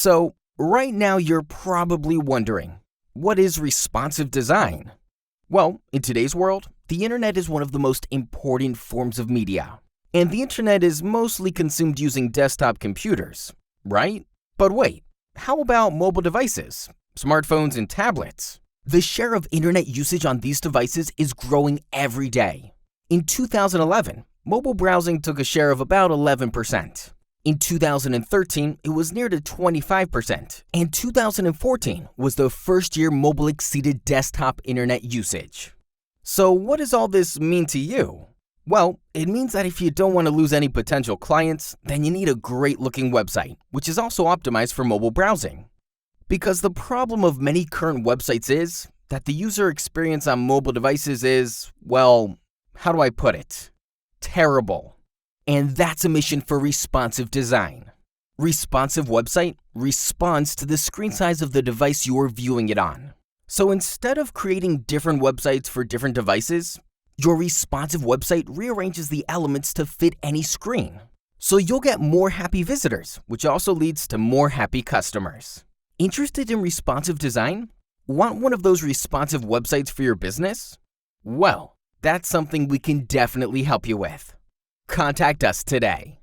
So, right now you're probably wondering, what is responsive design? Well, in today's world, the internet is one of the most important forms of media. And the internet is mostly consumed using desktop computers, right? But wait, how about mobile devices, smartphones and tablets? The share of internet usage on these devices is growing every day. In 2011, mobile browsing took a share of about 11%. In 2013, it was near to 25%, and 2014 was the first year mobile exceeded desktop internet usage. So what does all this mean to you? Well, it means that if you don't want to lose any potential clients, then you need a great-looking website, which is also optimized for mobile browsing. Because the problem of many current websites is that the user experience on mobile devices is, well, how do I put it? Terrible. And that's a mission for responsive design. Responsive website responds to the screen size of the device you are viewing it on. So instead of creating different websites for different devices, your responsive website rearranges the elements to fit any screen. So you'll get more happy visitors, which also leads to more happy customers. Interested in responsive design? Want one of those responsive websites for your business? Well, that's something we can definitely help you with. Contact us today.